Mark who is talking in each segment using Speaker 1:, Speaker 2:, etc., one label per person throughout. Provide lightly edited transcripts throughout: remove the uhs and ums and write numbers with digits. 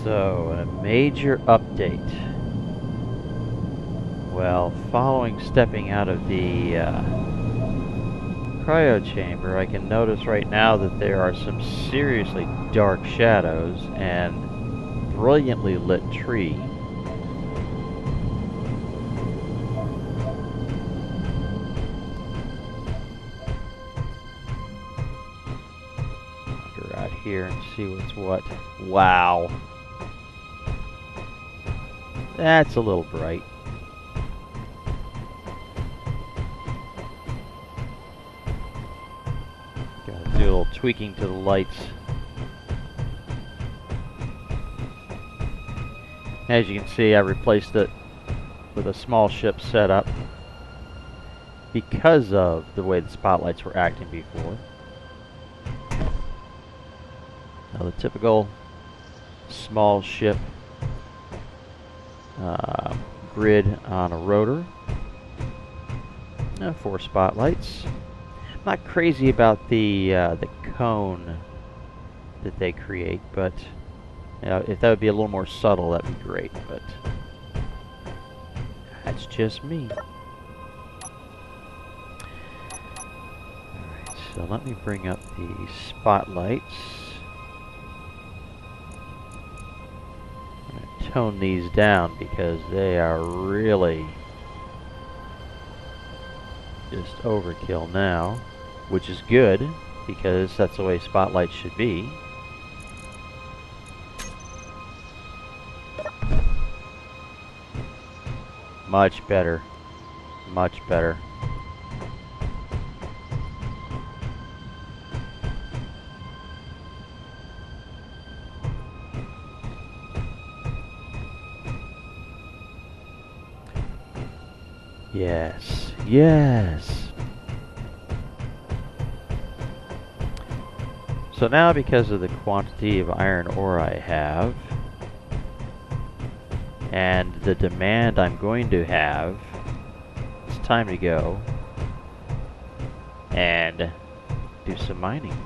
Speaker 1: So, a major update. Well, following stepping out of the cryo chamber, I can notice right now that there are some seriously dark shadows and brilliantly lit tree. Wander out here and see what's what. Wow. That's a little bright. Gotta do a little tweaking to the lights. As you can see, I replaced it with a small ship setup because of the way the spotlights were acting before. Now the typical small ship grid on a rotor. 4 spotlights. I'm not crazy about the cone that they create, but if that would be a little more subtle, that'd be great. But that's just me. Alright, so let me bring up the spotlights. I'm going to tone these down because they are really just overkill now, which is good because that's the way spotlights should be. Much better. Much better. Yes. Yes. So now, because of the quantity of iron ore I have, and the demand I'm going to have, it's time to go and do some mining.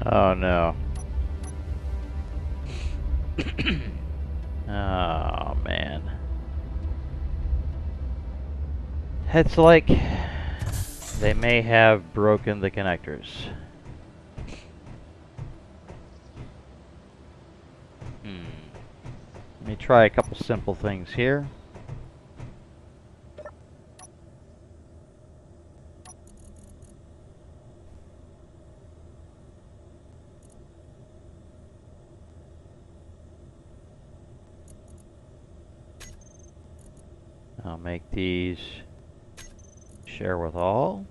Speaker 1: Oh no. Oh man. It's like they may have broken the connectors. Let me try a couple simple things here. I'll make these share with all.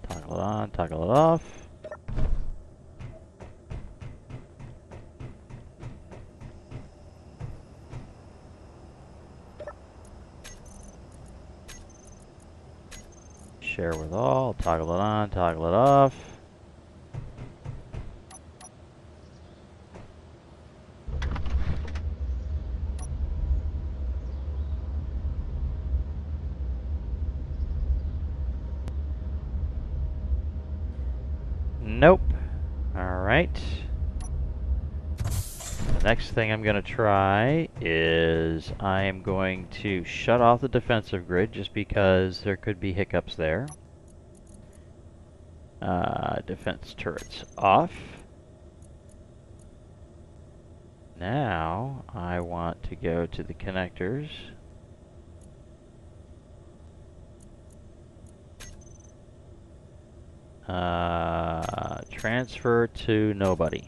Speaker 1: Toggle it on, toggle it off. Share with all, toggle it on, toggle it off. Nope. Alright. The next thing I'm going to try is I am going to shut off the defensive grid just because there could be hiccups there. Defense turrets off. Now I want to go to the connectors. Transfer to nobody.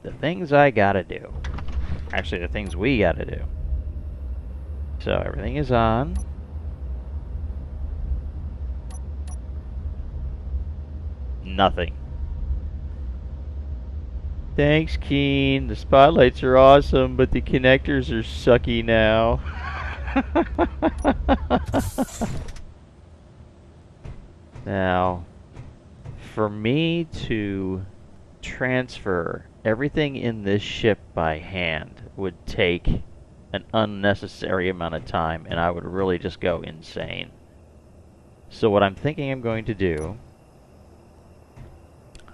Speaker 1: The things I gotta do. Actually, the things we gotta do. So everything is on. Nothing. Thanks, Keen. The spotlights are awesome, but the connectors are sucky now. Now, for me to transfer everything in this ship by hand would take an unnecessary amount of time, and I would really just go insane. So what I'm thinking I'm going to do,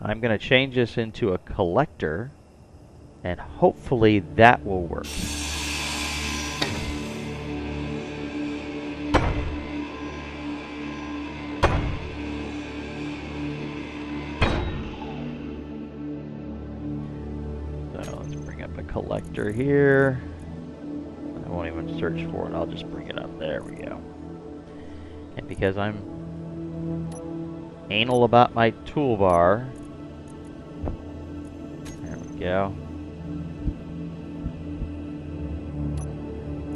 Speaker 1: I'm going to change this into a collector, and hopefully that will work. Collector here. I won't even search for it. I'll just bring it up. There we go. And because I'm anal about my toolbar, there we go.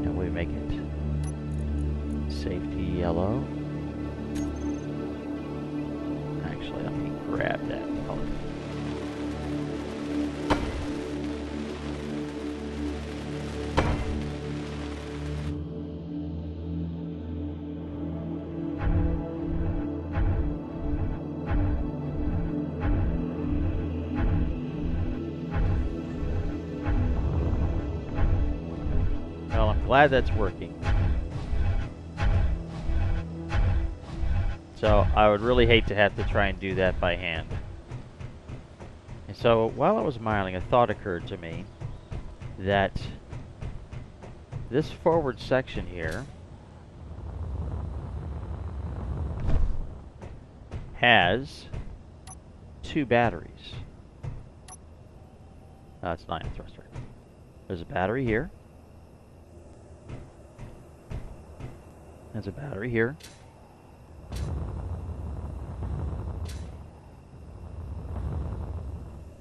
Speaker 1: And we make it safety yellow. Actually, let me grab that color. Glad that's working. So I would really hate to have to try and do that by hand. And so while I was mining, a thought occurred to me that this forward section here has 2 batteries. It's 9 thruster. There's a battery here. There's a battery here.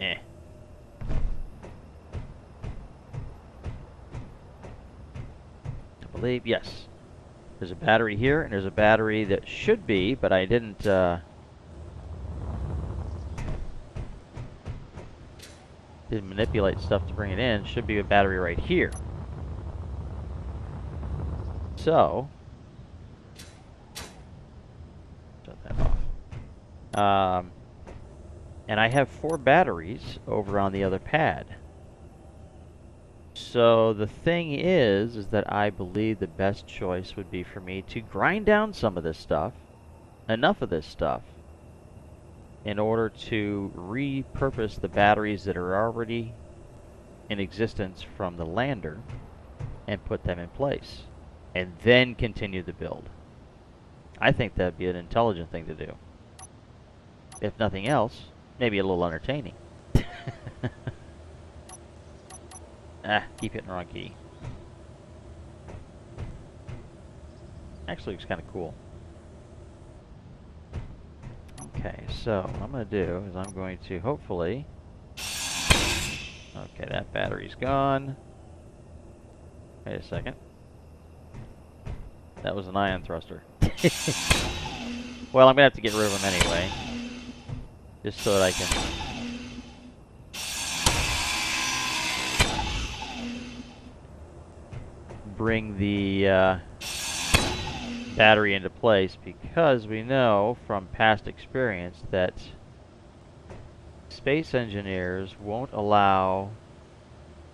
Speaker 1: I believe, yes. There's a battery here, and there's a battery that should be, but I didn't to manipulate stuff to bring it in should be a battery right here. So, shut that off. And I have 4 batteries over on the other pad. So the thing is that I believe the best choice would be for me to grind down some of this stuff, enough of this stuff, in order to repurpose the batteries that are already in existence from the lander and put them in place, and then continue the build. I think that'd be an intelligent thing to do. If nothing else, maybe a little entertaining. Keep hitting the wrong key. Actually looks kind of cool. Okay, so what I'm going to do is I'm going to hopefully... Okay, that battery's gone. Wait a second. That was an ion thruster. Well, I'm going to have to get rid of them anyway. Just so that I can... bring the battery into place, because we know from past experience that space engineers won't allow...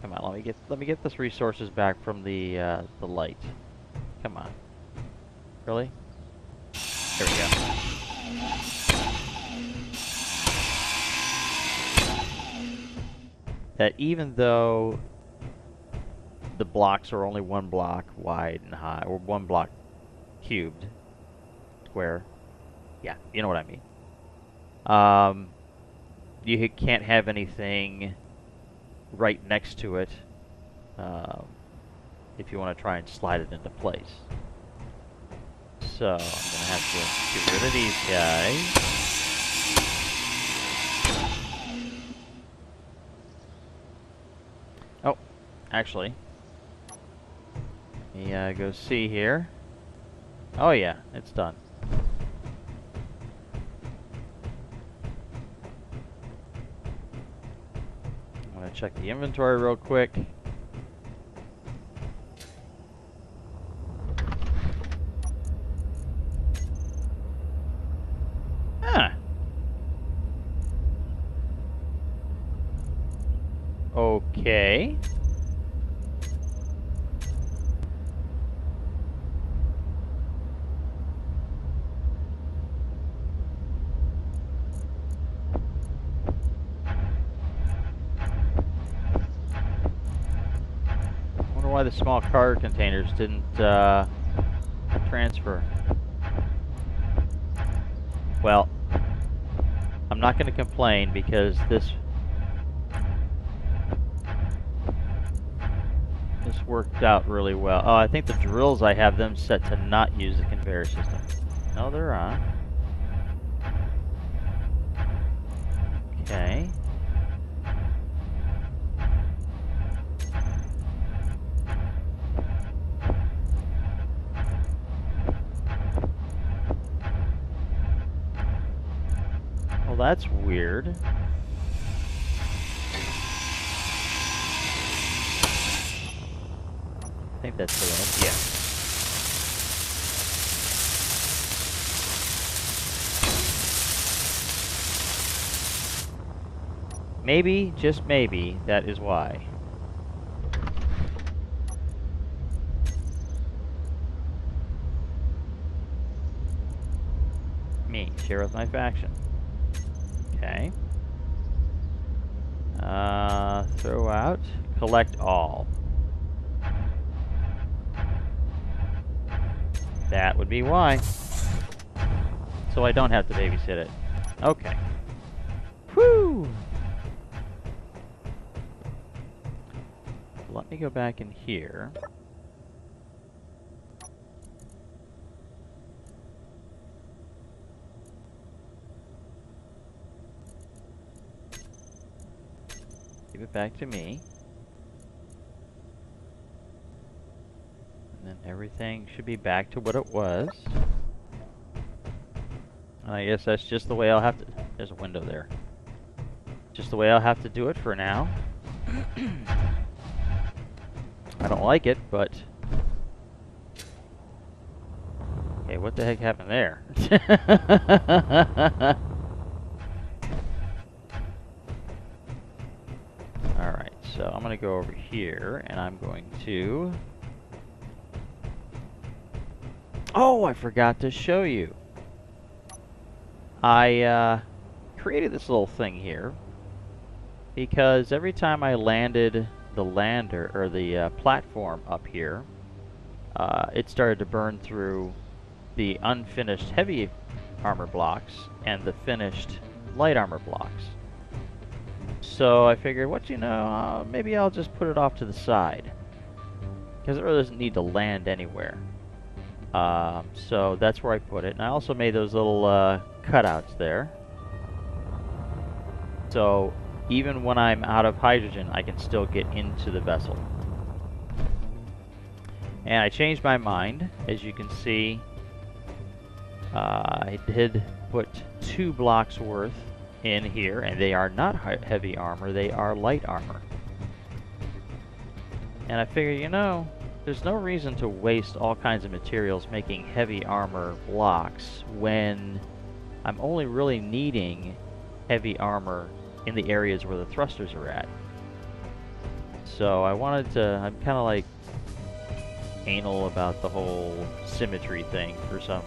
Speaker 1: Come on, let me get this resources back from the light. Come on. Really? There we go. That even though the blocks are only 1 block wide and high, or 1 block cubed, square. Yeah, you know what I mean. You can't have anything right next to it if you want to try and slide it into place. So I'm going to have to get rid of these guys. Oh, actually... Let me go see here. Oh yeah, it's done. I'm gonna check the inventory real quick. Huh. Okay. Why the small cargo containers didn't transfer. Well, I'm not going to complain because this worked out really well. Oh, I think the drills, I have them set to not use the conveyor system. No, they're on. Okay. Well, that's weird. I think that's the one. Yeah. Maybe, just maybe, that is why. Me, share with my faction. Okay. Throw out, collect all. That would be why. So I don't have to babysit it. Okay. Whew! Let me go back in here. Give it back to me. And then everything should be back to what it was. And I guess that's just the way I'll have to... There's a window there. Just the way I'll have to do it for now. I don't like it, but... Okay, what the heck happened there? Alright, so I'm going to go over here, and I'm going to... Oh, I forgot to show you. I created this little thing here because every time I landed the lander, or the platform up here, it started to burn through the unfinished heavy armor blocks and the finished light armor blocks. So I figured, maybe I'll just put it off to the side, because it really doesn't need to land anywhere. So that's where I put it. And I also made those little cutouts there. So even when I'm out of hydrogen, I can still get into the vessel. And I changed my mind. As you can see, I did put 2 blocks worth in here, and they are not heavy armor, they are light armor. And I figured, there's no reason to waste all kinds of materials making heavy armor blocks when I'm only really needing heavy armor in the areas where the thrusters are at. So I'm kind of like anal about the whole symmetry thing for some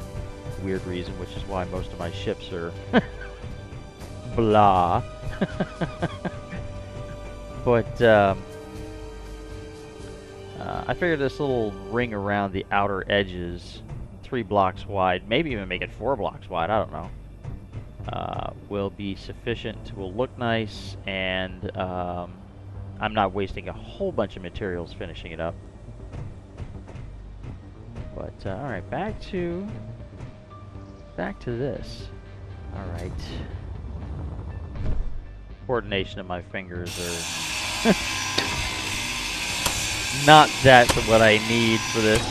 Speaker 1: weird reason, which is why most of my ships are blah. But I figured this little ring around the outer edges, 3 blocks wide, maybe even make it 4 blocks wide, I don't know, will be sufficient, will look nice, and I'm not wasting a whole bunch of materials finishing it up. But, alright, back to this. Alright. Coordination of my fingers are... not that's what I need for this.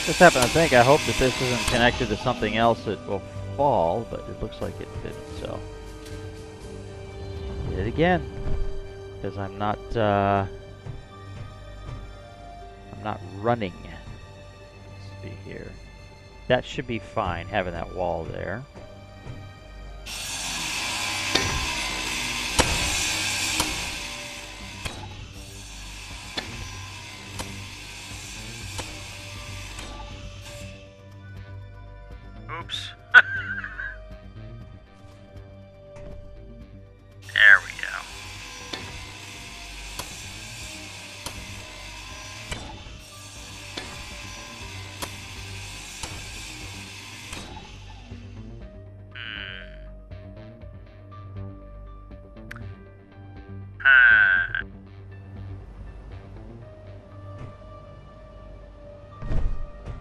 Speaker 1: Just happen to think, I hope that this isn't connected to something else that will fall, but it looks like it didn't, so. Did it again. Because I'm not running. Let's see here. That should be fine, having that wall there.
Speaker 2: Oops. There we go.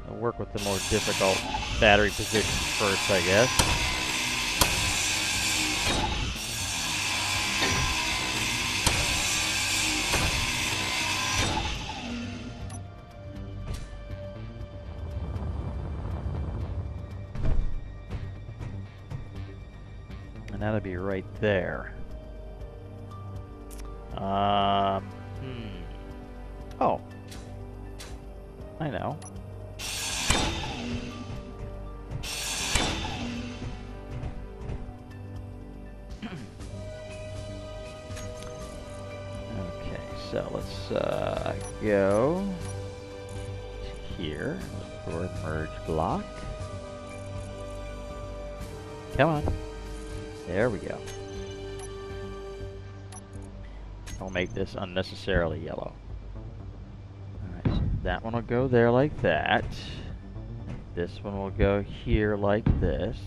Speaker 1: I'll work with the more difficult battery positions first, I guess. And that'll be right there. Oh. I know. So let's go to here, look for a merge block. Come on. There we go. I'll make this unnecessarily yellow. Alright, so that one will go there like that. This one will go here like this.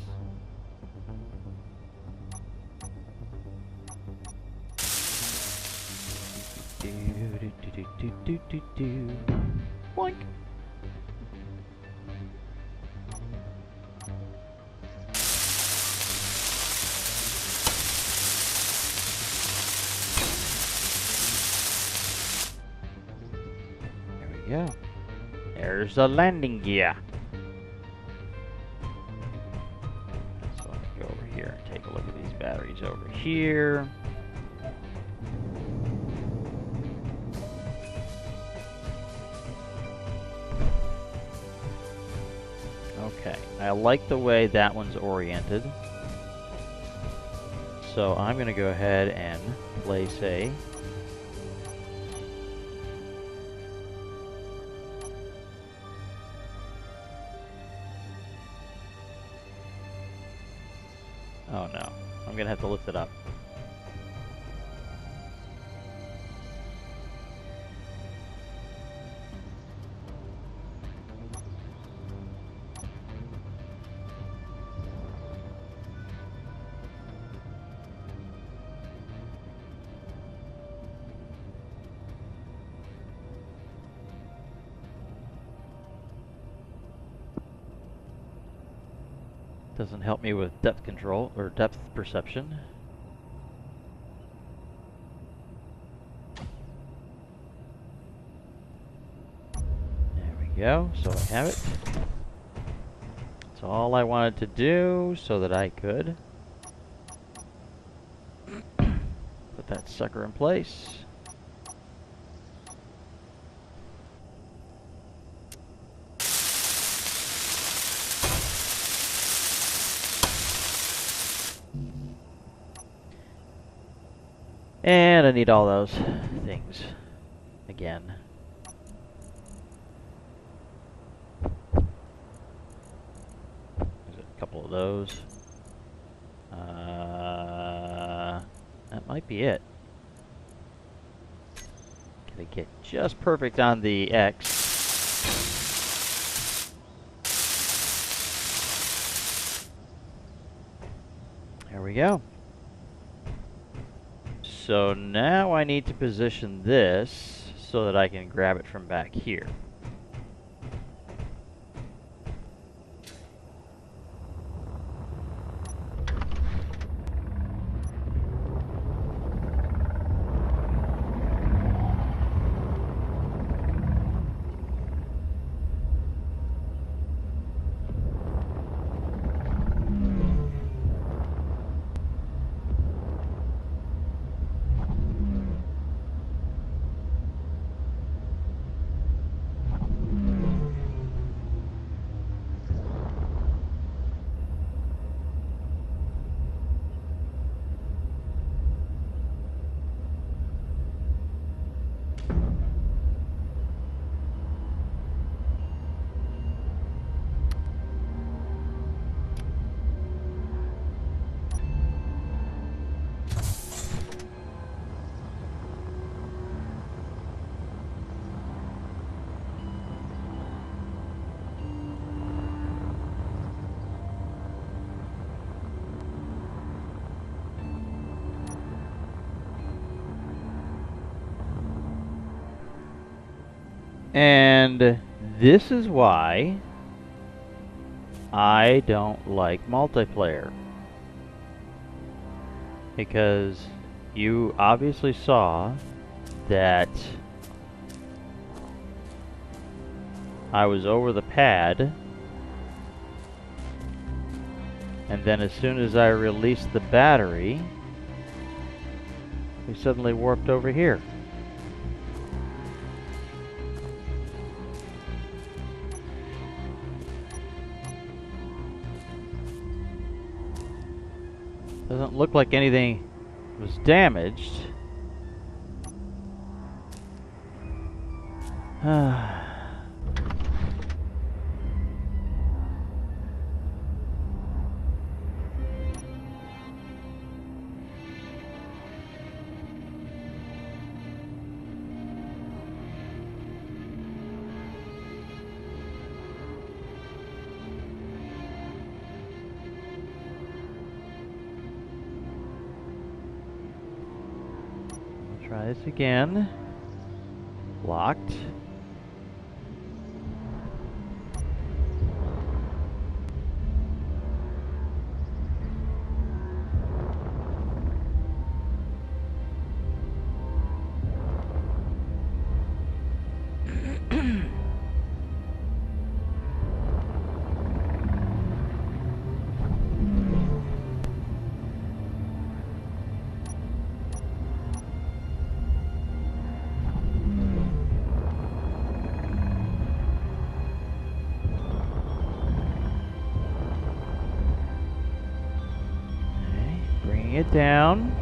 Speaker 1: Boink. Where's the landing gear? So let me go over here and take a look at these batteries over here. Okay, I like the way that one's oriented. So I'm going to go ahead and place a oh no, I'm going to have to lift it up. Doesn't help me with depth control or depth perception. There we go, so I have it. That's all I wanted to do so that I could put that sucker in place. And I need all those things again. There's a couple of those. That might be it. Gotta get just perfect on the X. There we go. So now I need to position this so that I can grab it from back here. And this is why I don't like multiplayer. Because you obviously saw that I was over the pad, and then as soon as I released the battery, we suddenly warped over here. Doesn't look like anything was damaged. Try this again. Locked. Bring it down.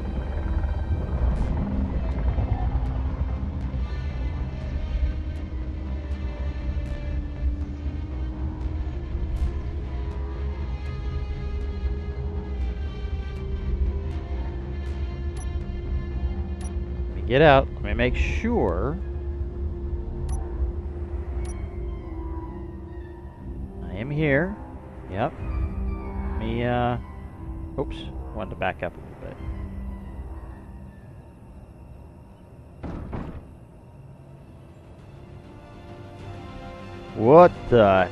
Speaker 1: Let me get out. Let me make sure. I am here. Yep. Let me, oops. Wanted to back up a little bit. What the